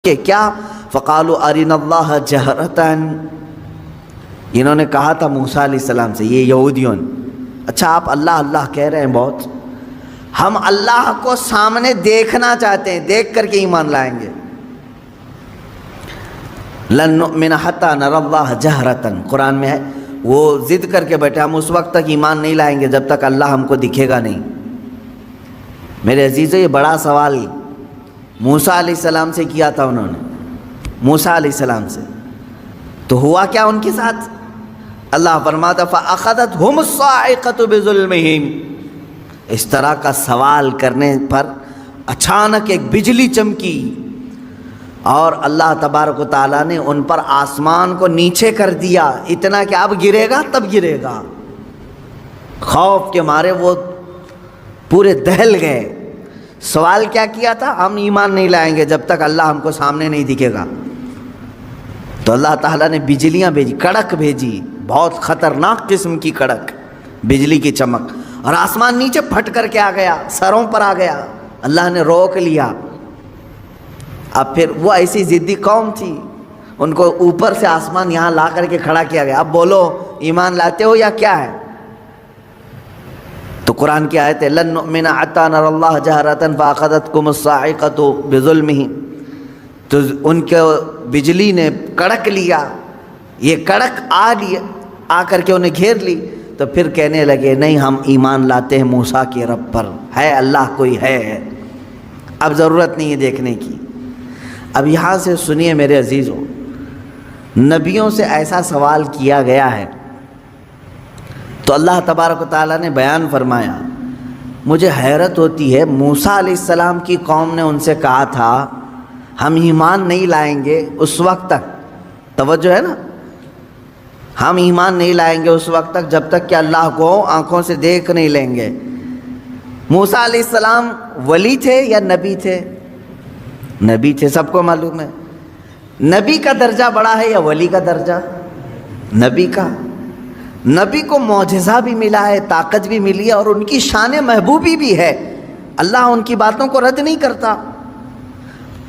کے کیا؟ فقالوا ارنا اللہ جہرتاً، انہوں نے کہا تھا موسیٰ علیہ السلام سے، یہ یہودیوں نے، اچھا آپ اللہ اللہ کہہ رہے ہیں بہت، ہم اللہ کو سامنے دیکھنا چاہتے ہیں، دیکھ کر کے ایمان لائیں گے۔ لن نؤمن حتی نری اللہ جہرتاً، قرآن میں ہے، وہ ضد کر کے بیٹھے ہم اس وقت تک ایمان نہیں لائیں گے جب تک اللہ ہم کو دکھے گا نہیں۔ میرے عزیزو، یہ بڑا سوال موسیٰ علیہ السلام سے کیا تھا انہوں نے، موسیٰ علیہ السلام سے، تو ہوا کیا ان کے ساتھ؟ اللہ فرماتا فَأَخَذَتْهُمُ الصَّاعِقَةُ بِظُلْمِهِمْ، اس طرح کا سوال کرنے پر اچانک ایک بجلی چمکی اور اللہ تبارک و تعالیٰ نے ان پر آسمان کو نیچے کر دیا، اتنا کہ اب گرے گا تب گرے گا۔ خوف کے مارے وہ پورے دہل گئے۔ سوال کیا کیا تھا؟ ہم ایمان نہیں لائیں گے جب تک اللہ ہم کو سامنے نہیں دکھے گا۔ تو اللہ تعالیٰ نے بجلیاں بھیجی، کڑک بھیجی، بہت خطرناک قسم کی کڑک، بجلی کی چمک، اور آسمان نیچے پھٹ کر کے آ گیا، سروں پر آ گیا، اللہ نے روک لیا۔ اب پھر وہ ایسی ضدی قوم تھی، ان کو اوپر سے آسمان یہاں لا کر کے کھڑا کیا گیا، اب بولو ایمان لاتے ہو یا کیا ہے؟ تو قرآن کی آیت ہے لن نؤمن حتی نری اللہ جہرۃ فاخذتکم الصاعقۃ بظلمہم، تو ان کے بجلی نے کڑک لیا، یہ کڑک آ کر کے انہیں گھیر لی، تو پھر کہنے لگے نہیں ہم ایمان لاتے ہیں موسیٰ کے رب پر، ہے اللہ کوئی ہے، اب ضرورت نہیں ہے دیکھنے کی۔ اب یہاں سے سنیے میرے عزیزو، نبیوں سے ایسا سوال کیا گیا ہے تو اللہ تبارک و تعالیٰ نے بیان فرمایا، مجھے حیرت ہوتی ہے، موسیٰ علیہ السلام کی قوم نے ان سے کہا تھا ہم ایمان نہیں لائیں گے اس وقت تک، توجہ ہے نا، ہم ایمان نہیں لائیں گے اس وقت تک جب تک کہ اللہ کو آنکھوں سے دیکھ نہیں لیں گے۔ موسیٰ علیہ السلام ولی تھے یا نبی تھے؟ نبی تھے، سب کو معلوم ہے۔ نبی کا درجہ بڑا ہے یا ولی کا درجہ؟ نبی کا۔ نبی کو معجزہ بھی ملا ہے، طاقت بھی ملی ہے، اور ان کی شان محبوبی بھی ہے، اللہ ان کی باتوں کو رد نہیں کرتا۔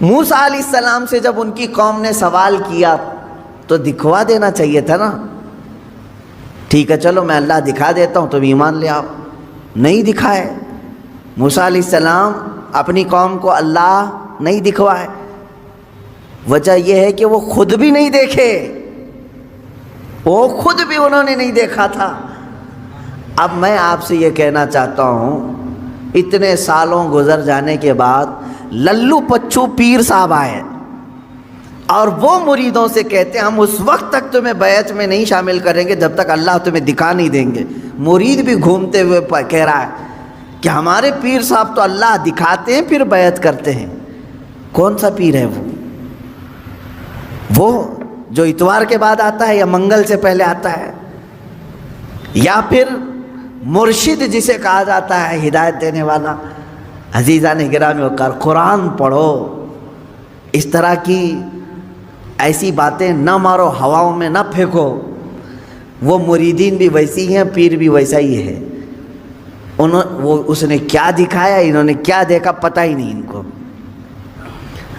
موسیٰ علیہ السلام سے جب ان کی قوم نے سوال کیا تو دکھوا دینا چاہیے تھا نا، ٹھیک ہے چلو میں اللہ دکھا دیتا ہوں تم ایمان لے آؤ، نہیں دکھائے۔ موسیٰ علیہ السلام اپنی قوم کو اللہ نہیں دکھوائے، وجہ یہ ہے کہ وہ خود بھی نہیں دیکھے، وہ خود بھی انہوں نے نہیں دیکھا تھا۔ اب میں آپ سے یہ کہنا چاہتا ہوں، اتنے سالوں گزر جانے کے بعد للو پچو پیر صاحب آئے اور وہ مریدوں سے کہتے ہیں ہم اس وقت تک تمہیں بیعت میں نہیں شامل کریں گے جب تک اللہ تمہیں دکھا نہیں دیں گے۔ مرید بھی گھومتے ہوئے کہہ رہا ہے کہ ہمارے پیر صاحب تو اللہ دکھاتے ہیں پھر بیعت کرتے ہیں۔ کون سا پیر ہے وہ جو اتوار کے بعد آتا ہے یا منگل سے پہلے آتا ہے، یا پھر مرشد جسے کہا جاتا ہے ہدایت دینے والا؟ عزیزان گرامی وقار، قرآن پڑھو، اس طرح کی ایسی باتیں نہ مارو، ہواؤں میں نہ پھینکو۔ وہ مریدین بھی ویسی ہیں، پیر بھی ویسا ہی ہے، اس نے کیا دکھایا، انہوں نے کیا دیکھا، پتہ ہی نہیں ان کو۔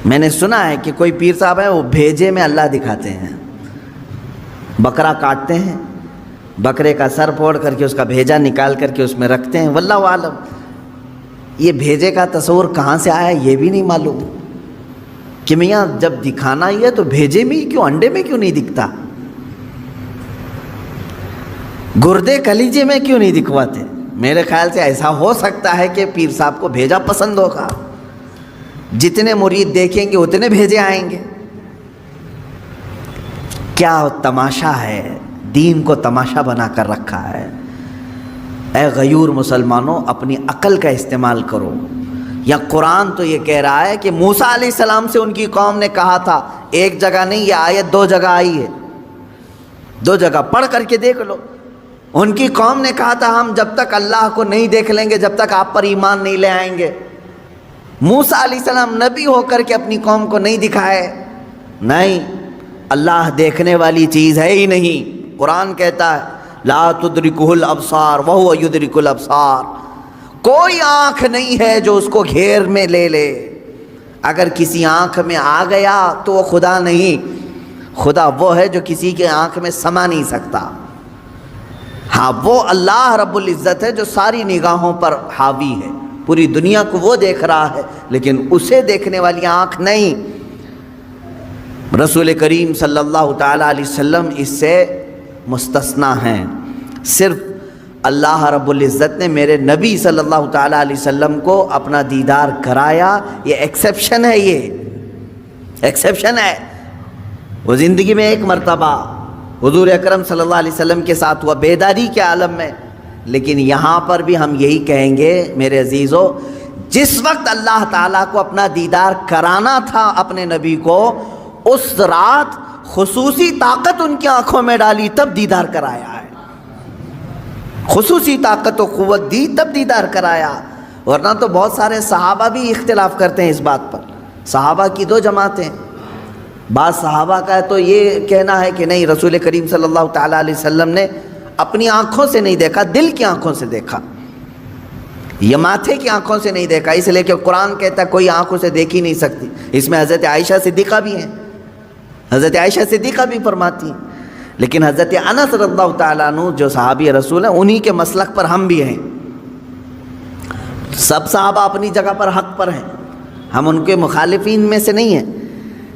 میں نے سنا ہے کہ کوئی پیر صاحب ہیں وہ بھیجے میں اللہ دکھاتے ہیں، بکرا کاٹتے ہیں، بکرے کا سر پھوڑ کر کے اس کا بھیجا نکال کر کے اس میں رکھتے ہیں، واللہ عالم۔ یہ بھیجے کا تصور کہاں سے آیا یہ بھی نہیں معلوم کہ میاں جب دکھانا ہی ہے تو بھیجے میں ہی کیوں، انڈے میں کیوں نہیں دکھتا، گردے کلیجے میں کیوں نہیں دکھواتے؟ میرے خیال سے ایسا ہو سکتا ہے کہ پیر صاحب کو بھیجا پسند ہوگا، جتنے مرید دیکھیں گے اتنے بھیجے آئیں گے۔ کیا تماشا ہے، دین کو تماشا بنا کر رکھا ہے۔ اے غیور مسلمانوں، اپنی عقل کا استعمال کرو۔ یا قرآن تو یہ کہہ رہا ہے کہ موسیٰ علیہ السلام سے ان کی قوم نے کہا تھا، ایک جگہ نہیں، یہ آیت 2 جگہ آئی ہے، 2 جگہ پڑھ کر کے دیکھ لو۔ ان کی قوم نے کہا تھا ہم جب تک اللہ کو نہیں دیکھ لیں گے جب تک آپ پر ایمان نہیں لے آئیں گے۔ موسیٰ علیہ السلام نبی ہو کر کے اپنی قوم کو نہیں دکھائے، نہیں، اللہ دیکھنے والی چیز ہے ہی نہیں۔ قرآن کہتا ہے لا تدرکہ الابصار وہو یدرک الابصار، کوئی آنکھ نہیں ہے جو اس کو گھیر میں لے لے، اگر کسی آنکھ میں آ گیا تو وہ خدا نہیں، خدا وہ ہے جو کسی کے آنکھ میں سما نہیں سکتا۔ ہاں وہ اللہ رب العزت ہے جو ساری نگاہوں پر حاوی ہے، پوری دنیا کو وہ دیکھ رہا ہے، لیکن اسے دیکھنے والی آنکھ نہیں۔ رسول کریم صلی اللہ تعالیٰ علیہ وسلم اس سے مستثنیٰ ہیں۔ صرف اللہ رب العزت نے میرے نبی صلی اللہ تعالیٰ علیہ وسلم کو اپنا دیدار کرایا، یہ ایکسیپشن ہے، یہ ایکسیپشن ہے۔ وہ زندگی میں ایک مرتبہ حضور اکرم صلی اللہ علیہ وسلم کے ساتھ ہوا بیداری کے عالم میں، لیکن یہاں پر بھی ہم یہی کہیں گے میرے عزیزو، جس وقت اللہ تعالیٰ کو اپنا دیدار کرانا تھا اپنے نبی کو، اس رات خصوصی طاقت ان کی آنکھوں میں ڈالی تب دیدار کرایا ہے، خصوصی طاقت و قوت دی تب دیدار کرایا۔ ورنہ تو بہت سارے صحابہ بھی اختلاف کرتے ہیں اس بات پر، صحابہ کی دو جماعتیں، بعض صحابہ کا تو یہ کہنا ہے کہ نہیں، رسول کریم صلی اللہ تعالیٰ علیہ وسلم نے اپنی آنکھوں سے نہیں دیکھا، دل کی آنکھوں سے دیکھا، یہ ماتھے کی آنکھوں سے نہیں دیکھا، اس لیے کہ قرآن کہتا ہے کوئی آنکھوں سے دیکھ ہی نہیں سکتی۔ اس میں حضرت عائشہ صدیقہ بھی ہیں، حضرت عائشہ صدیقہ بھی فرماتی ہیں، لیکن حضرت انس رضی اللہ تعالیٰ عنہ جو صحابی رسول ہیں، انہی کے مسلک پر ہم بھی ہیں۔ سب صحابہ اپنی جگہ پر حق پر ہیں، ہم ان کے مخالفین میں سے نہیں ہیں،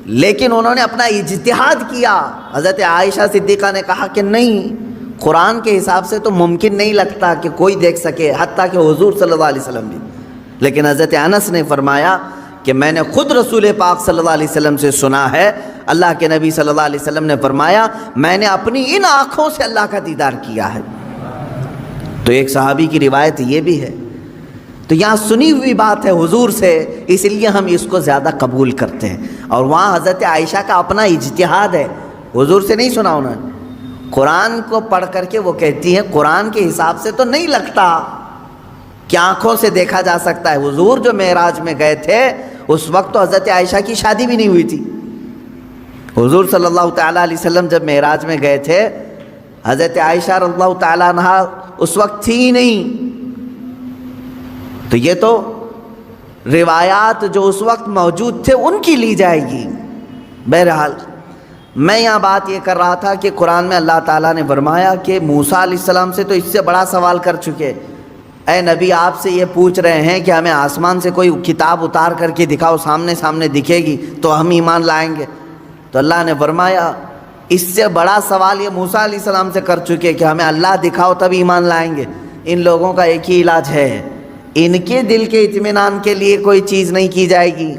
لیکن انہوں نے اپنا اجتہاد کیا۔ حضرت عائشہ صدیقہ نے کہا کہ نہیں، قرآن کے حساب سے تو ممکن نہیں لگتا کہ کوئی دیکھ سکے، حتیٰ کہ حضور صلی اللہ علیہ وسلم بھی۔ لیکن حضرت انس نے فرمایا کہ میں نے خود رسول پاک صلی اللہ علیہ وسلم سے سنا ہے، اللہ کے نبی صلی اللہ علیہ وسلم نے فرمایا میں نے اپنی ان آنکھوں سے اللہ کا دیدار کیا ہے۔ تو ایک صحابی کی روایت یہ بھی ہے، تو یہاں سنی ہوئی بات ہے حضور سے، اس لیے ہم اس کو زیادہ قبول کرتے ہیں، اور وہاں حضرت عائشہ کا اپنا اجتہاد ہے، حضور سے نہیں سنا انہوں نے، قرآن کو پڑھ کر کے وہ کہتی ہیں قرآن کے حساب سے تو نہیں لگتا کہ آنکھوں سے دیکھا جا سکتا ہے۔ حضور جو معراج میں گئے تھے اس وقت تو حضرت عائشہ کی شادی بھی نہیں ہوئی تھی، حضور صلی اللہ تعالیٰ علیہ وسلم جب معراج میں گئے تھے، حضرت عائشہ رضی اللہ تعالیٰ عنہ اس وقت تھی ہی نہیں۔ تو یہ تو روایات جو اس وقت موجود تھے ان کی لی جائے گی۔ بہرحال میں یہاں بات یہ کر رہا تھا کہ قرآن میں اللہ تعالیٰ نے فرمایا کہ موسیٰ علیہ السلام سے تو اس سے بڑا سوال کر چکے، اے نبی آپ سے یہ پوچھ رہے ہیں کہ ہمیں آسمان سے کوئی کتاب اتار کر کے دکھاؤ، سامنے سامنے دکھے گی تو ہم ایمان لائیں گے۔ تو اللہ نے فرمایا اس سے بڑا سوال یہ موسیٰ علیہ السلام سے کر چکے کہ ہمیں اللہ دکھاؤ تب ایمان لائیں گے۔ ان لوگوں کا ایک ہی علاج ہے، ان کے دل کے اطمینان کے لیے کوئی چیز نہیں کی جائے گی،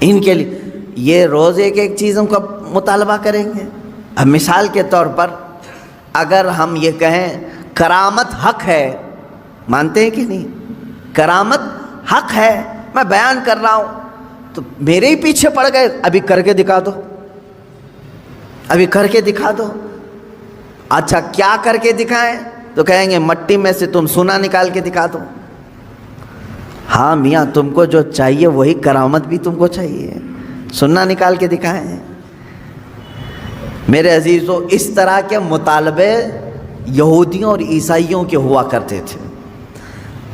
ان کے لیے یہ روز ایک ایک چیزوں کا مطالبہ کریں گے۔ اب مثال کے طور پر اگر ہم یہ کہیں کرامت حق ہے، مانتے ہیں کہ نہیں؟ کرامت حق ہے، میں بیان کر رہا ہوں تو میرے ہی پیچھے پڑ گئے، ابھی کر کے دکھا دو، ابھی کر کے دکھا دو۔ اچھا کیا کر کے دکھائیں؟ تو کہیں گے مٹی میں سے تم سونا نکال کے دکھا دو۔ ہاں میاں تم کو جو چاہیے وہی کرامت بھی تم کو چاہیے، سننا نکال کے دکھائیں۔ میرے عزیزو اس طرح کے مطالبے یہودیوں اور عیسائیوں کے ہوا کرتے تھے۔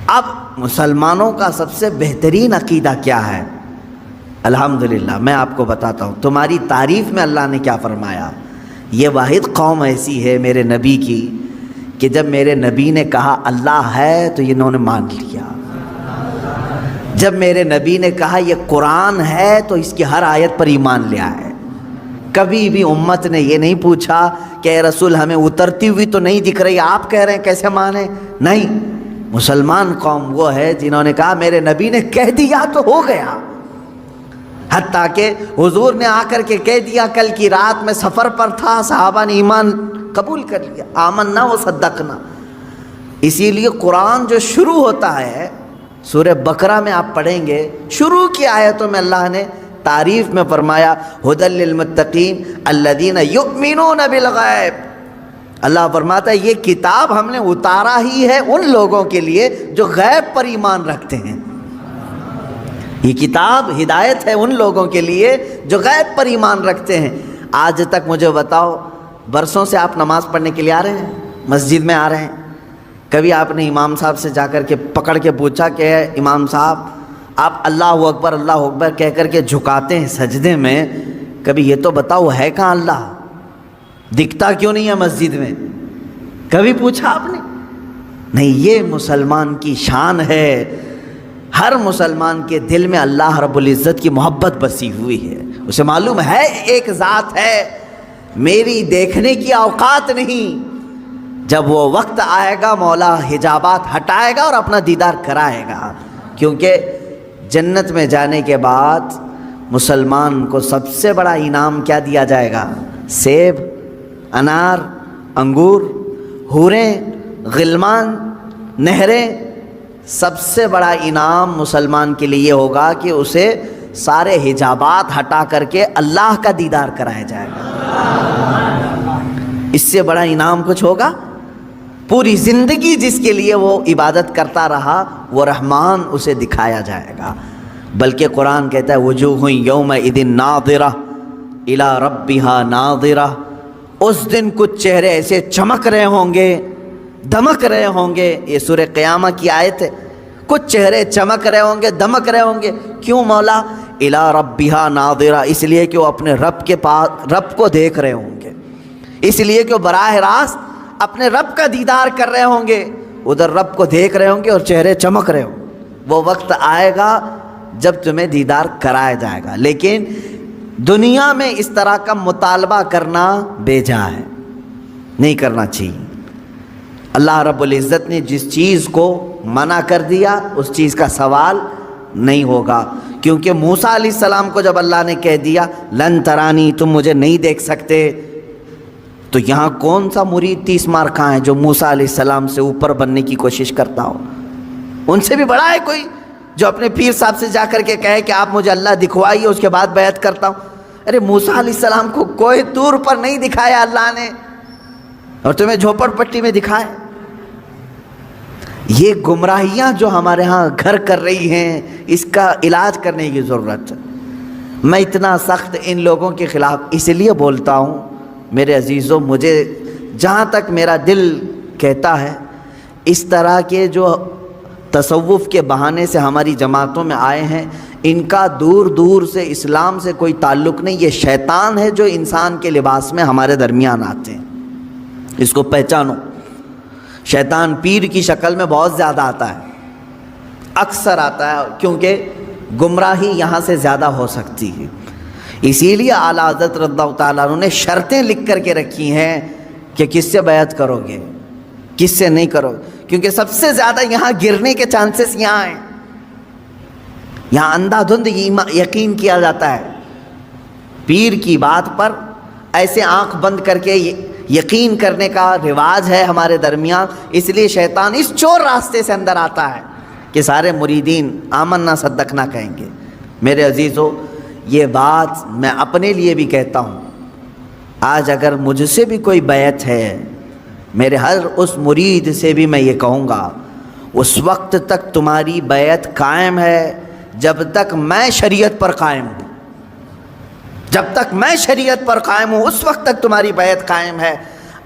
اب مسلمانوں کا سب سے بہترین عقیدہ کیا ہے؟ الحمدللہ میں آپ کو بتاتا ہوں، تمہاری تعریف میں اللہ نے کیا فرمایا۔ یہ واحد قوم ایسی ہے میرے نبی کی کہ جب میرے نبی نے کہا اللہ ہے تو انہوں نے مان لیا، جب میرے نبی نے کہا یہ قرآن ہے تو اس کی ہر آیت پر ایمان لیا ہے۔ کبھی بھی امت نے یہ نہیں پوچھا کہ اے رسول ہمیں اترتی ہوئی تو نہیں دکھ رہی، آپ کہہ رہے ہیں کیسے مانیں؟ نہیں، مسلمان قوم وہ ہے جنہوں نے کہا میرے نبی نے کہہ دیا تو ہو گیا۔ حتیٰ کہ حضور نے آ کر کے کہہ دیا، کل کی رات میں سفر پر تھا، صحابہ نے ایمان قبول کر لیا، آمنا و صدقنا۔ اسی لیے قرآن جو شروع ہوتا ہے، سورہ بقرہ میں آپ پڑھیں گے، شروع کی آیتوں میں اللہ نے تعریف میں فرمایا ھدی للمتقین الذین یؤمنون بالغیب۔ اللہ فرماتا ہے یہ کتاب ہم نے اتارا ہی ہے ان لوگوں کے لیے جو غیب پر ایمان رکھتے ہیں۔ یہ کتاب ہدایت ہے ان لوگوں کے لیے جو غیب پر ایمان رکھتے ہیں۔ آج تک مجھے بتاؤ، برسوں سے آپ نماز پڑھنے کے لیے آ رہے ہیں، مسجد میں آ رہے ہیں، کبھی آپ نے امام صاحب سے جا کر کے پکڑ کے پوچھا کہ امام صاحب آپ اللہ اکبر کہہ کر کے جھکاتے ہیں سجدے میں، کبھی یہ تو بتاؤ ہے کہاں اللہ؟ دکھتا کیوں نہیں ہے مسجد میں؟ کبھی پوچھا آپ نے؟ نہیں، یہ مسلمان کی شان ہے، ہر مسلمان کے دل میں اللہ رب العزت کی محبت بسی ہوئی ہے، اسے معلوم ہے ایک ذات ہے، میری دیکھنے کی اوقات نہیں، جب وہ وقت آئے گا مولا حجابات ہٹائے گا اور اپنا دیدار کرائے گا، کیونکہ جنت میں جانے کے بعد مسلمان کو سب سے بڑا انعام کیا دیا جائے گا؟ سیب، انار، انگور، حوریں، غلمان، نہریں۔ سب سے بڑا انعام مسلمان کے لیے یہ ہوگا کہ اسے سارے حجابات ہٹا کر کے اللہ کا دیدار کرایا جائے گا۔ اس سے بڑا انعام کچھ ہوگا؟ پوری زندگی جس کے لیے وہ عبادت کرتا رہا وہ رحمان اسے دکھایا جائے گا۔ بلکہ قرآن کہتا ہے وجوہ یومئذ ناظرہ الی ربہا ناظرہ، اس دن کچھ چہرے ایسے چمک رہے ہوں گے، دمک رہے ہوں گے۔ یہ سورہ قیامہ کی آیت ہے، کچھ چہرے چمک رہے ہوں گے، دمک رہے ہوں گے۔ کیوں مولا؟ الی ربہا ناظرہ، اس لیے کہ وہ اپنے رب کے پاس رب کو دیکھ رہے ہوں گے، اس لیے کہ وہ براہ راست اپنے رب کا دیدار کر رہے ہوں گے، ادھر رب کو دیکھ رہے ہوں گے اور چہرے چمک رہے ہوں گے۔ وہ وقت آئے گا جب تمہیں دیدار کرایا جائے گا، لیکن دنیا میں اس طرح کا مطالبہ کرنا بیجا ہے، نہیں کرنا چاہیے۔ اللہ رب العزت نے جس چیز کو منع کر دیا اس چیز کا سوال نہیں ہوگا، کیونکہ موسیٰ علیہ السلام کو جب اللہ نے کہہ دیا لن ترانی، تم مجھے نہیں دیکھ سکتے، تو یہاں کون سا مرید 30 مار کھاں ہے جو موسیٰ علیہ السلام سے اوپر بننے کی کوشش کرتا ہو؟ ان سے بھی بڑا ہے کوئی جو اپنے پیر صاحب سے جا کر کے کہے کہ آپ مجھے اللہ دکھوائیے اس کے بعد بیعت کرتا ہوں؟ ارے موسیٰ علیہ السلام کو کوئی طور پر نہیں دکھایا اللہ نے، اور تمہیں جھوپڑ پٹی میں دکھائے۔ یہ گمراہیاں جو ہمارے ہاں گھر کر رہی ہیں، اس کا علاج کرنے کی ضرورت ہے۔ میں اتنا سخت ان لوگوں کے خلاف اس لیے بولتا ہوں میرے عزیزوں، مجھے جہاں تک میرا دل کہتا ہے اس طرح کے جو تصوف کے بہانے سے ہماری جماعتوں میں آئے ہیں، ان کا دور دور سے اسلام سے کوئی تعلق نہیں، یہ شیطان ہے جو انسان کے لباس میں ہمارے درمیان آتے ہیں۔ اس کو پہچانو، شیطان پیر کی شکل میں بہت زیادہ آتا ہے، اکثر آتا ہے، کیونکہ گمراہی یہاں سے زیادہ ہو سکتی ہے۔ اسی لیے اعلیٰ حضرت رضی اللہ تعالیٰ عنہ نے شرطیں لکھ کر کے رکھی ہیں کہ کس سے بیعت کرو گے، کس سے نہیں کرو، کیونکہ سب سے زیادہ یہاں گرنے کے چانسز یہاں ہیں۔ یہاں اندھا دھند یقین کیا جاتا ہے، پیر کی بات پر ایسے آنکھ بند کر کے یقین کرنے کا رواج ہے ہمارے درمیان۔ اس لیے شیطان اس چور راستے سے اندر آتا ہے کہ سارے مریدین آمنا صدقنا کہیں گے۔ میرے عزیزو، یہ بات میں اپنے لیے بھی کہتا ہوں، آج اگر مجھ سے بھی کوئی بیعت ہے، میرے ہر اس مرید سے بھی میں یہ کہوں گا اس وقت تک تمہاری بیعت قائم ہے جب تک میں شریعت پر قائم ہوں، جب تک میں شریعت پر قائم ہوں اس وقت تک تمہاری بیعت قائم ہے۔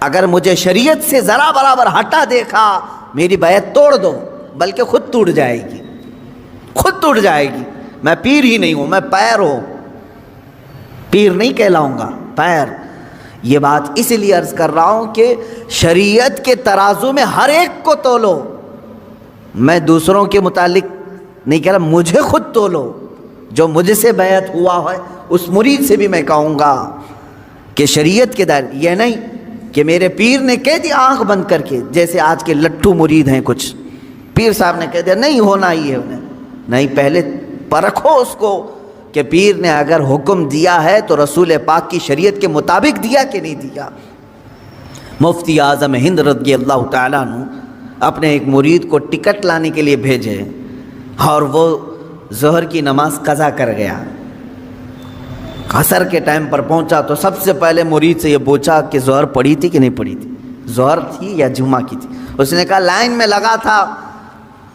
اگر مجھے شریعت سے ذرا برابر ہٹا دیکھا، میری بیعت توڑ دو، بلکہ خود ٹوٹ جائے گی، خود ٹوٹ جائے گی۔ میں پیر ہی نہیں ہوں، میں پیر ہوں، پیر نہیں کہلاؤں گا، پیر۔ یہ بات اس لیے عرض کر رہا ہوں کہ شریعت کے ترازو میں ہر ایک کو تولو، میں دوسروں کے متعلق نہیں کہہ رہا، مجھے خود تولو۔ جو مجھ سے بیعت ہوا ہے اس مرید سے بھی میں کہوں گا کہ شریعت کے دائرے، یہ نہیں کہ میرے پیر نے کہہ دیا آنکھ بند کر کے، جیسے آج کے لٹھو مرید ہیں کچھ، پیر صاحب نے کہہ دیا نہیں ہونا ہی ہے انہیں، نہیں، پہلے پرکھو اس کو کہ پیر نے اگر حکم دیا ہے تو رسول پاک کی شریعت کے مطابق دیا کہ نہیں دیا۔ مفتی اعظم ہند رضی اللہ تعالیٰ عنہ اپنے ایک مرید کو ٹکٹ لانے کے لیے بھیجے اور وہ ظہر کی نماز قضا کر گیا۔ عصر کے ٹائم پر پہنچا تو سب سے پہلے مرید سے یہ پوچھا کہ ظہر پڑھی تھی کہ نہیں پڑھی تھی، ظہر تھی یا جمعہ کی تھی؟ اس نے کہا لائن میں لگا تھا،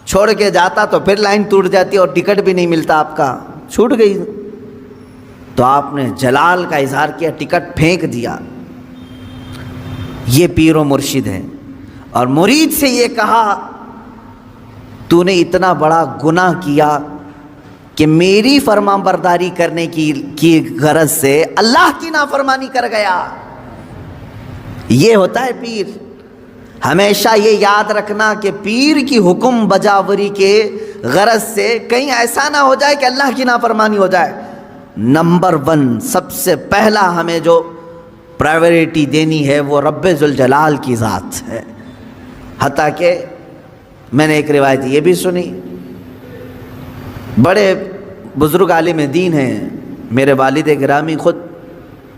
چھوڑ کے جاتا تو پھر لائن ٹوٹ جاتی اور ٹکٹ بھی نہیں ملتا، آپ کا چھوٹ گئی۔ تو آپ نے جلال کا اظہار کیا، ٹکٹ پھینک دیا۔ یہ پیر و مرشد ہے۔ اور مرید سے یہ کہا تو نے اتنا بڑا گناہ کیا کہ میری فرما برداری کرنے کی غرض سے اللہ کی نافرمانی کر گیا. یہ ہوتا ہے پیر. ہمیشہ یہ یاد رکھنا کہ پیر کی حکم بجاوری کے غرض سے کہیں ایسا نہ ہو جائے کہ اللہ کی نافرمانی ہو جائے. نمبر 1 سب سے پہلا ہمیں جو پرائیورٹی دینی ہے وہ رب ذوالجلال کی ذات ہے. حتیٰ کہ میں نے ایک روایت یہ بھی سنی، بڑے بزرگ عالم دین ہیں میرے والد گرامی، خود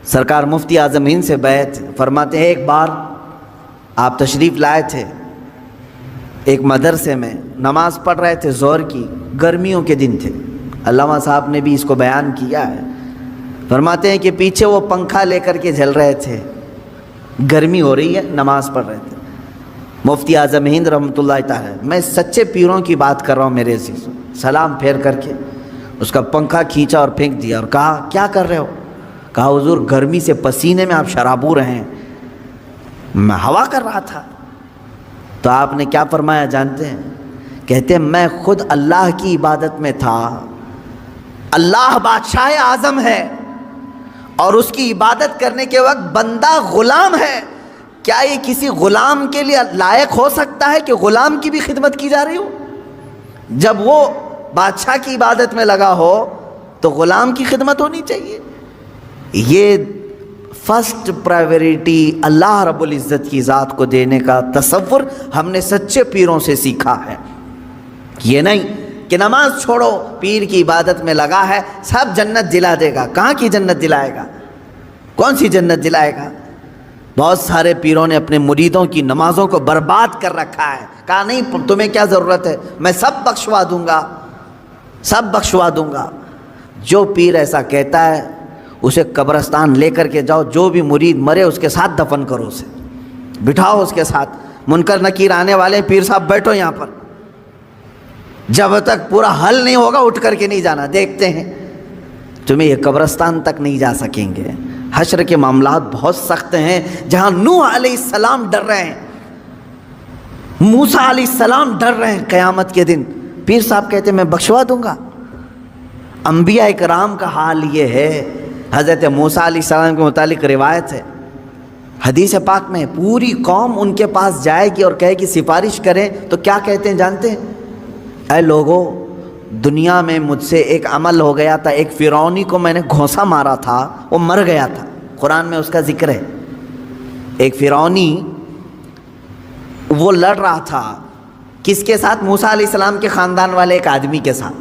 سرکار مفتی اعظم ہند سے بیعت فرماتے ہیں. ایک بار آپ تشریف لائے تھے ایک مدرسے میں، نماز پڑھ رہے تھے ظہر کی، گرمیوں کے دن تھے. علامہ صاحب نے بھی اس کو بیان کیا ہے. فرماتے ہیں کہ پیچھے وہ پنکھا لے کر کے جل رہے تھے، گرمی ہو رہی ہے، نماز پڑھ رہے تھے. مفتی اعظم ہند رحمۃ اللہ تعالی، میں سچے پیروں کی بات کر رہا ہوں میرے عزیز، سلام پھیر کر کے اس کا پنکھا کھینچا اور پھینک دیا اور کہا کیا کر رہے ہو؟ کہا حضور گرمی سے پسینے میں آپ شرابور ہیں، میں ہوا کر رہا تھا. تو آپ نے کیا فرمایا جانتے ہیں؟ کہتے ہیں میں خود اللہ کی عبادت میں تھا. اللہ بادشاہ اعظم ہے اور اس کی عبادت کرنے کے وقت بندہ غلام ہے. کیا یہ کسی غلام کے لیے لائق ہو سکتا ہے کہ غلام کی بھی خدمت کی جا رہی ہو؟ جب وہ بادشاہ کی عبادت میں لگا ہو تو غلام کی خدمت ہونی چاہیے. یہ فرسٹ پرائیورٹی اللہ رب العزت کی ذات کو دینے کا تصور ہم نے سچے پیروں سے سیکھا ہے. یہ نہیں کہ نماز چھوڑو، پیر کی عبادت میں لگا ہے، سب جنت دلا دے گا. کہاں کی جنت دلائے گا؟ کون سی جنت دلائے گا؟ بہت سارے پیروں نے اپنے مریدوں کی نمازوں کو برباد کر رکھا ہے. کہا نہیں تمہیں کیا ضرورت ہے، میں سب بخشوا دوں گا، سب بخشوا دوں گا. جو پیر ایسا کہتا ہے اسے قبرستان لے کر کے جاؤ، جو بھی مرید مرے اس کے ساتھ دفن کرو، اسے بٹھاؤ اس کے ساتھ. منکر نکیر آنے والے پیر صاحب بیٹھو یہاں پر، جب تک پورا حل نہیں ہوگا اٹھ کر کے نہیں جانا. دیکھتے ہیں تمہیں یہ قبرستان تک نہیں جا سکیں گے. حشر کے معاملات بہت سخت ہیں. جہاں نوح علیہ السلام ڈر رہے ہیں، موسیٰ علیہ السلام ڈر رہے ہیں قیامت کے دن، پیر صاحب کہتے ہیں میں بخشوا دوں گا. انبیاء کرام کا حال یہ ہے. حضرت موسیٰ علیہ السلام کے متعلق روایت ہے حدیث پاک میں، پوری قوم ان کے پاس جائے گی اور کہے گی سفارش کریں، تو کیا کہتے ہیں جانتے ہیں؟ اے لوگو، دنیا میں مجھ سے ایک عمل ہو گیا تھا، ایک فرعونی کو میں نے گھونسا مارا تھا، وہ مر گیا تھا. قرآن میں اس کا ذکر ہے. ایک فرعونی وہ لڑ رہا تھا کس کے ساتھ؟ موسیٰ علیہ السلام کے خاندان والے ایک آدمی کے ساتھ.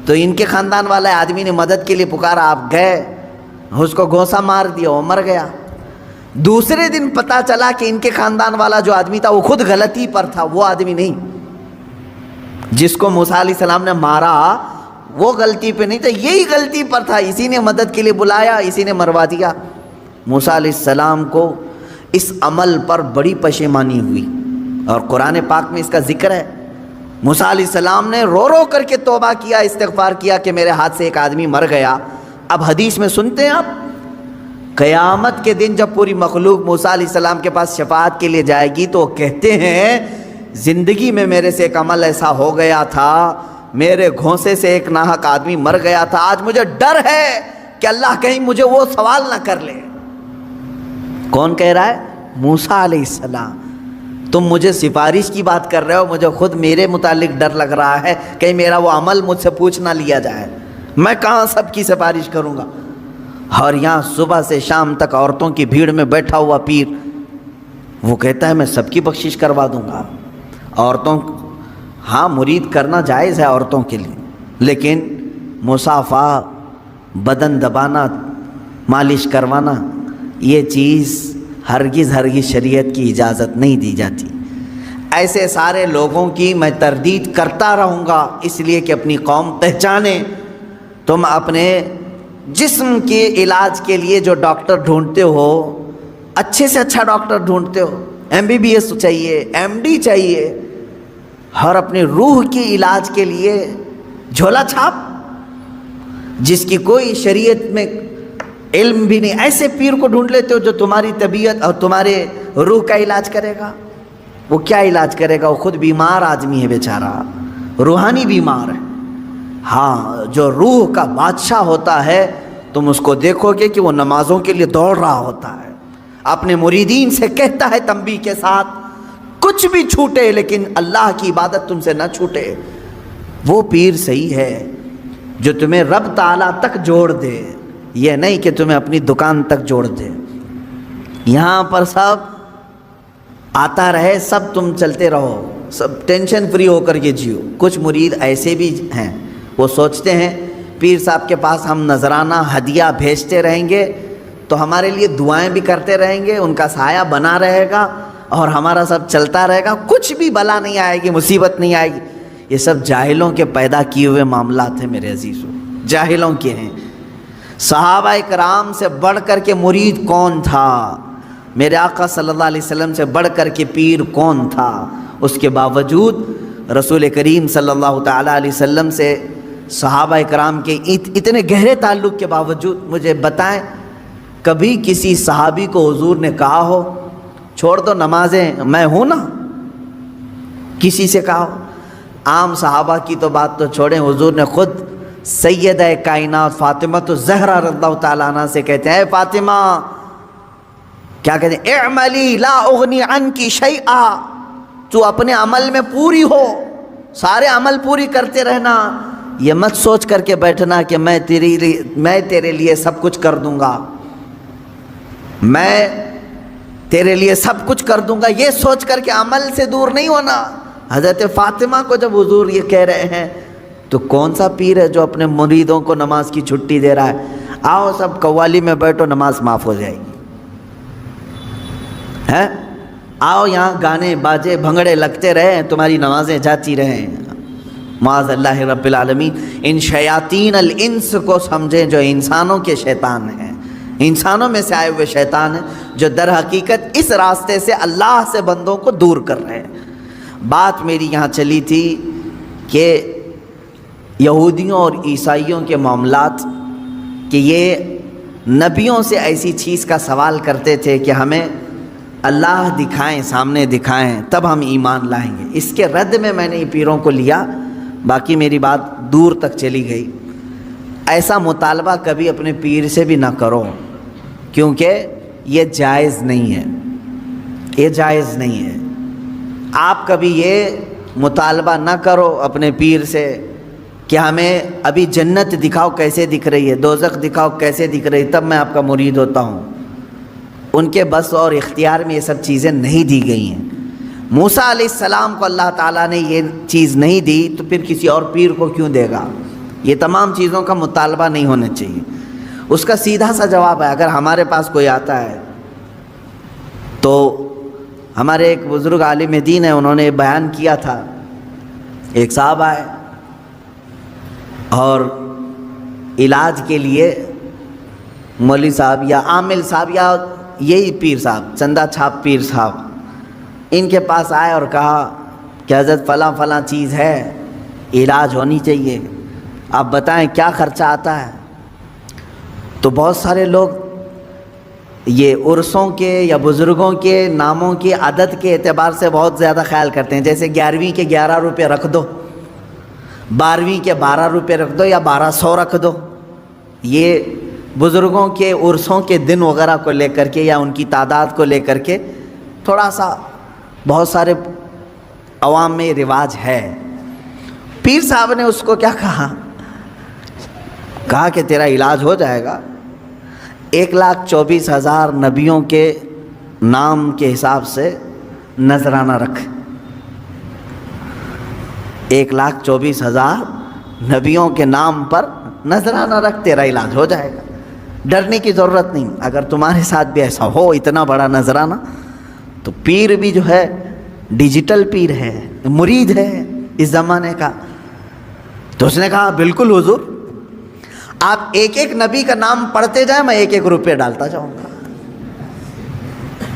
تو ان کے خاندان والے آدمی نے مدد کے لیے پکارا، آپ گئے، اس کو گھونسا مار دیا، وہ مر گیا. دوسرے دن پتہ چلا کہ ان کے خاندان والا جو آدمی تھا وہ خود غلطی پر تھا، وہ آدمی نہیں. جس کو موسیٰ علیہ السلام نے مارا وہ غلطی پہ نہیں تھا، یہی غلطی پر تھا، اسی نے مدد کے لیے بلایا، اسی نے مروا دیا. موسیٰ علیہ السلام کو اس عمل پر بڑی پشیمانی ہوئی اور قرآن پاک میں اس کا ذکر ہے. موسیٰ علیہ السلام نے رو رو کر کے توبہ کیا، استغفار کیا کہ میرے ہاتھ سے ایک آدمی مر گیا. اب حدیث میں سنتے ہیں آپ، قیامت کے دن جب پوری مخلوق موسیٰ علیہ السلام کے پاس شفاعت کے لیے جائے گی تو وہ کہتے ہیں زندگی میں میرے سے ایک عمل ایسا ہو گیا تھا، میرے گھونسے سے ایک ناحق آدمی مر گیا تھا، آج مجھے ڈر ہے کہ اللہ کہیں مجھے وہ سوال نہ کر لے. کون کہہ رہا ہے؟ موسیٰ علیہ السلام. تم مجھے سفارش کی بات کر رہے ہو، مجھے خود میرے متعلق ڈر لگ رہا ہے کہیں میرا وہ عمل مجھ سے پوچھ نہ لیا جائے، میں کہاں سب کی سفارش کروں گا. اور یہاں صبح سے شام تک عورتوں کی بھیڑ میں بیٹھا ہوا پیر وہ کہتا ہے میں سب کی بخشش کروا دوں گا. عورتوں ہاں مرید کرنا جائز ہے عورتوں کے لیے، لیکن مصافحہ، بدن دبانا، مالش کروانا، یہ چیز ہرگز شریعت کی اجازت نہیں دی جاتی. ایسے سارے لوگوں کی میں تردید کرتا رہوں گا اس لیے کہ اپنی قوم پہچانے. تم اپنے جسم کے علاج کے لیے جو ڈاکٹر ڈھونڈتے ہو، اچھے سے اچھا ڈاکٹر ڈھونڈتے ہو، MBBS چاہیے، MD چاہیے، اور اپنی روح کے علاج کے لیے جھولا چھاپ جس کی کوئی شریعت میں علم بھی نہیں، ایسے پیر کو ڈھونڈ لیتے ہو جو تمہاری طبیعت اور تمہارے روح کا علاج کرے گا. وہ کیا علاج کرے گا؟ وہ خود بیمار آدمی ہے بیچارہ، روحانی بیمار ہے. ہاں جو روح کا بادشاہ ہوتا ہے تم اس کو دیکھو گے کہ وہ نمازوں کے لیے دوڑ رہا ہوتا ہے، اپنے مریدین سے کہتا ہے تنبیہ کے ساتھ کچھ بھی چھوٹے لیکن اللہ کی عبادت تم سے نہ چھوٹے۔ وہ پیر صحیح ہے جو تمہیں رب تعالیٰ تک جوڑ دے، یہ نہیں کہ تمہیں اپنی دکان تک جوڑ دے۔ یہاں پر سب آتا رہے، سب تم چلتے رہو، سب ٹینشن فری ہو کر کے جیو۔ کچھ مرید ایسے بھی ہیں، وہ سوچتے ہیں پیر صاحب کے پاس ہم نذرانہ ہدیہ بھیجتے رہیں گے تو ہمارے لیے دعائیں بھی کرتے رہیں گے، ان کا سایہ بنا رہے گا اور ہمارا سب چلتا رہے گا، کچھ بھی بلا نہیں آئے گی، مصیبت نہیں آئے گی۔ یہ سب جاہلوں کے پیدا کیے ہوئے معاملات ہیں میرے عزیزوں، جاہلوں کے ہیں۔ صحابہ کرام سے بڑھ کر کے مرید کون تھا؟ میرے آقا صلی اللہ علیہ وسلم سے بڑھ کر کے پیر کون تھا؟ اس کے باوجود رسول کریم صلی اللہ تعالیٰ علیہ وسلم سے صحابہ کرام کے اتنے گہرے تعلق کے باوجود مجھے بتائیں کبھی کسی صحابی کو حضور نے کہا ہو چھوڑ دو نمازیں میں ہوں نا؟ کسی سے کہا ہو؟ عام صحابہ کی تو بات تو چھوڑیں، حضور نے خود سیدہ کائنات فاطمہ الزہرا رضی اللہ تعالیٰ عنہ سے کہتے ہیں، اے فاطمہ، کیا کہتے ہیں؟ اعملی لا اغنی عنکی شیئا، تو اپنے عمل میں پوری ہو، سارے عمل پوری کرتے رہنا، یہ مت سوچ کر کے بیٹھنا کہ میں تیرے لیے سب کچھ کر دوں گا، میں تیرے لیے سب کچھ کر دوں گا، یہ سوچ کر کے عمل سے دور نہیں ہونا۔ حضرت فاطمہ کو جب حضور یہ کہہ رہے ہیں تو کون سا پیر ہے جو اپنے مریدوں کو نماز کی چھٹی دے رہا ہے؟ آؤ سب قوالی میں بیٹھو، نماز معاف ہو جائے گی، ہے؟ آؤ یہاں گانے باجے بھنگڑے لگتے رہیں، تمہاری نمازیں جاتی رہیں۔ معاذ اللہ رب العالمین۔ ان شیاطین الانس کو سمجھیں جو انسانوں کے شیطان ہیں، انسانوں میں سے آئے ہوئے شیطان ہیں جو در حقیقت اس راستے سے اللہ سے بندوں کو دور کر رہے ہیں۔ بات میری یہاں چلی تھی کہ یہودیوں اور عیسائیوں کے معاملات کہ یہ نبیوں سے ایسی چیز کا سوال کرتے تھے کہ ہمیں اللہ دکھائیں، سامنے دکھائیں تب ہم ایمان لائیں گے۔ اس کے رد میں نے پیروں کو لیا، باقی میری بات دور تک چلی گئی۔ ایسا مطالبہ کبھی اپنے پیر سے بھی نہ کرو، کیونکہ یہ جائز نہیں ہے، یہ جائز نہیں ہے۔ آپ کبھی یہ مطالبہ نہ کرو اپنے پیر سے کہ ہمیں ابھی جنت دکھاؤ کیسے دکھ رہی ہے، دوزخ دکھاؤ کیسے دکھ رہی ہے، تب میں آپ کا مرید ہوتا ہوں۔ ان کے بس اور اختیار میں یہ سب چیزیں نہیں دی گئی ہیں۔ موسیٰ علیہ السلام کو اللہ تعالیٰ نے یہ چیز نہیں دی تو پھر کسی اور پیر کو کیوں دے گا؟ یہ تمام چیزوں کا مطالبہ نہیں ہونا چاہیے۔ اس کا سیدھا سا جواب ہے، اگر ہمارے پاس کوئی آتا ہے تو ہمارے ایک بزرگ عالم دین ہیں، انہوں نے بیان کیا تھا، ایک صاحب آئے اور علاج کے لیے مولوی صاحب یا عامل صاحب یا یہی پیر صاحب، چندہ چھاپ پیر صاحب، ان کے پاس آئے اور کہا کہ حضرت فلاں فلاں چیز ہے، علاج ہونی چاہیے، آپ بتائیں کیا خرچہ آتا ہے؟ تو بہت سارے لوگ یہ عرسوں کے یا بزرگوں کے ناموں کی عدد کے اعتبار سے بہت زیادہ خیال کرتے ہیں، جیسے 11ویں کے 11 روپے رکھ دو، 12ویں کے 12 روپے رکھ دو یا 1200 رکھ دو۔ یہ بزرگوں کے عرسوں کے دن وغیرہ کو لے کر کے یا ان کی تعداد کو لے کر کے تھوڑا سا بہت سارے عوام میں رواج ہے۔ پیر صاحب نے اس کو کیا کہا کہ تیرا علاج ہو جائے گا، 1,24,000 نبیوں کے نام کے حساب سے نذرانہ رکھ، 1,24,000 نبیوں کے نام پر نذرانہ رکھ، تیرا علاج ہو جائے گا، ڈرنے کی ضرورت نہیں۔ اگر تمہارے ساتھ بھی ایسا ہو اتنا بڑا نذرانہ، تو پیر بھی جو ہے ڈیجیٹل پیر ہے، مرید ہے اس زمانے کا۔ تو اس نے کہا بالکل حضور، آپ ایک ایک نبی کا نام پڑھتے جائیں، میں 1-1 روپے ڈالتا جاؤں گا۔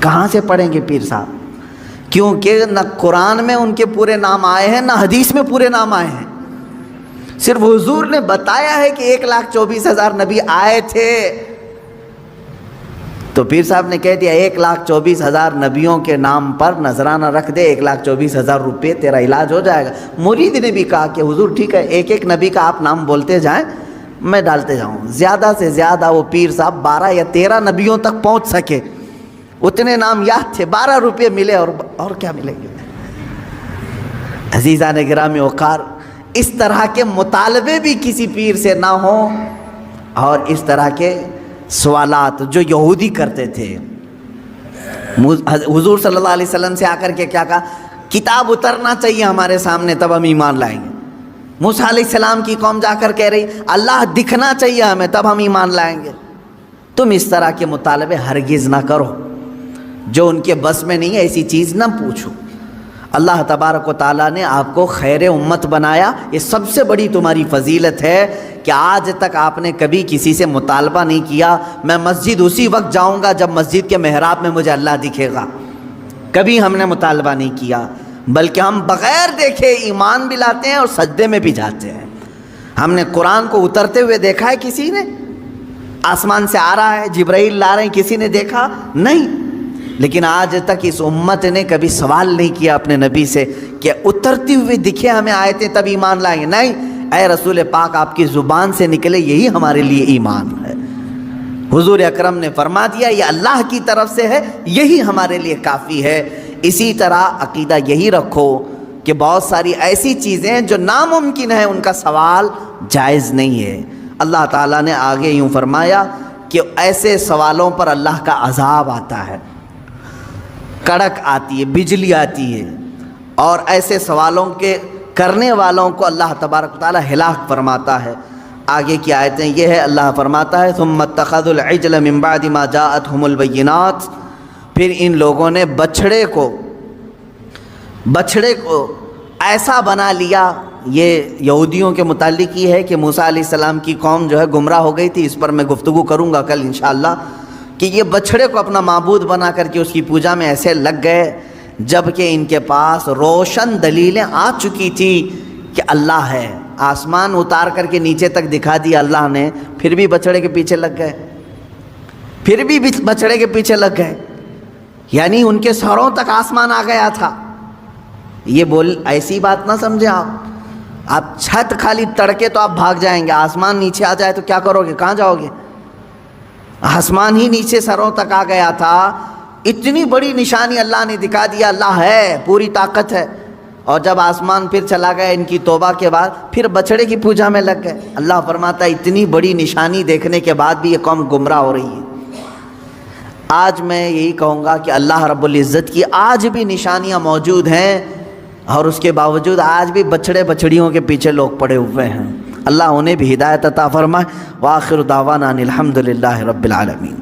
کہاں سے پڑھیں گے پیر صاحب؟ کیونکہ نہ قرآن میں ان کے پورے نام آئے ہیں، نہ حدیث میں پورے نام آئے ہیں۔ صرف حضور نے بتایا ہے کہ 1,24,000 نبی آئے تھے، تو پیر صاحب نے کہہ دیا 1,24,000 نبیوں کے نام پر نذرانہ رکھ دے، 1,24,000 روپے تیرا علاج ہو جائے گا۔ مرید نے بھی کہا کہ حضور ٹھیک ہے، ایک ایک نبی کا آپ نام بولتے جائیں، میں ڈالتے جاؤں۔ زیادہ سے زیادہ وہ پیر صاحب 12 یا 13 نبیوں تک پہنچ سکے، اتنے نام یاد تھے، 12 روپے ملے اور کیا ملیں گے۔ عزیزان گرامی وقار، اس طرح کے مطالبے بھی کسی پیر سے نہ ہوں، اور اس طرح کے سوالات جو یہودی کرتے تھے۔ حضور صلی اللہ علیہ وسلم سے آ کر کے کیا کہا؟ کتاب اترنا چاہیے ہمارے سامنے تب ہم ایمان لائیں گے۔ موسیٰ علیہ السلام کی قوم جا کر کہہ رہی اللہ دکھنا چاہیے ہمیں تب ہم ایمان لائیں گے۔ تم اس طرح کے مطالبے ہرگز نہ کرو، جو ان کے بس میں نہیں ہے ایسی چیز نہ پوچھو۔ اللہ تبارک و تعالیٰ نے آپ کو خیر امت بنایا، یہ سب سے بڑی تمہاری فضیلت ہے کہ آج تک آپ نے کبھی کسی سے مطالبہ نہیں کیا میں مسجد اسی وقت جاؤں گا جب مسجد کے محراب میں مجھے اللہ دکھے گا۔ کبھی ہم نے مطالبہ نہیں کیا، بلکہ ہم بغیر دیکھے ایمان بھی لاتے ہیں اور سجدے میں بھی جاتے ہیں۔ ہم نے قرآن کو اترتے ہوئے دیکھا ہے کسی نے؟ آسمان سے آ رہا ہے، جبرائیل لا رہے ہیں، کسی نے دیکھا؟ نہیں۔ لیکن آج تک اس امت نے کبھی سوال نہیں کیا اپنے نبی سے کہ اترتی ہوئی دکھے ہمیں آیتیں تب ایمان لائیں گے۔ نہیں، اے رسول پاک آپ کی زبان سے نکلے یہی ہمارے لیے ایمان ہے۔ حضور اکرم نے فرما دیا یہ اللہ کی طرف سے ہے، یہی ہمارے لیے کافی ہے۔ اسی طرح عقیدہ یہی رکھو کہ بہت ساری ایسی چیزیں جو ناممکن ہیں ان کا سوال جائز نہیں ہے۔ اللہ تعالیٰ نے آگے یوں فرمایا کہ ایسے سوالوں پر اللہ کا عذاب آتا ہے، کڑک آتی ہے، بجلی آتی ہے، اور ایسے سوالوں کے کرنے والوں کو اللہ تبارک و تعالیٰ ہلاک فرماتا ہے۔ آگے کی آیتیں یہ ہے، اللہ فرماتا ہے ثم اتخذوا العجل من بعد ما جاءتهم البینات، پھر ان لوگوں نے بچھڑے کو ایسا بنا لیا۔ یہ یہودیوں کے متعلق یہ ہے کہ موسیٰ علیہ السلام کی قوم جو ہے گمراہ ہو گئی تھی، اس پر میں گفتگو کروں گا کل انشاءاللہ، کہ یہ بچھڑے کو اپنا معبود بنا کر کے اس کی پوجا میں ایسے لگ گئے جبکہ ان کے پاس روشن دلیلیں آ چکی تھی کہ اللہ ہے۔ آسمان اتار کر کے نیچے تک دکھا دیا اللہ نے، پھر بھی بچڑے کے پیچھے لگ گئے، یعنی ان کے سروں تک آسمان آ گیا تھا۔ یہ ایسی بات نہ سمجھے آپ چھت خالی تڑکے تو آپ بھاگ جائیں گے، آسمان نیچے آ جائے تو کیا کرو گے؟ کہاں جاؤ گے؟ آسمان ہی نیچے سروں تک آ گیا تھا۔ اتنی بڑی نشانی اللہ نے دکھا دیا، اللہ ہے، پوری طاقت ہے، اور جب آسمان پھر چلا گیا ان کی توبہ کے بعد پھر بچڑے کی پوجا میں لگ گئے۔ اللہ فرماتا ہے اتنی بڑی نشانی دیکھنے کے بعد بھی یہ قوم گمراہ ہو رہی ہے۔ آج میں یہی کہوں گا کہ اللہ رب العزت کی آج بھی نشانیاں موجود ہیں، اور اس کے باوجود آج بھی بچڑے بچڑیوں کے پیچھے لوگ پڑے ہوئے ہیں۔ اللہ انہیں بھی ہدایت عطا فرمائے۔ وآخر دعوانا ان الحمد للہ رب العالمین۔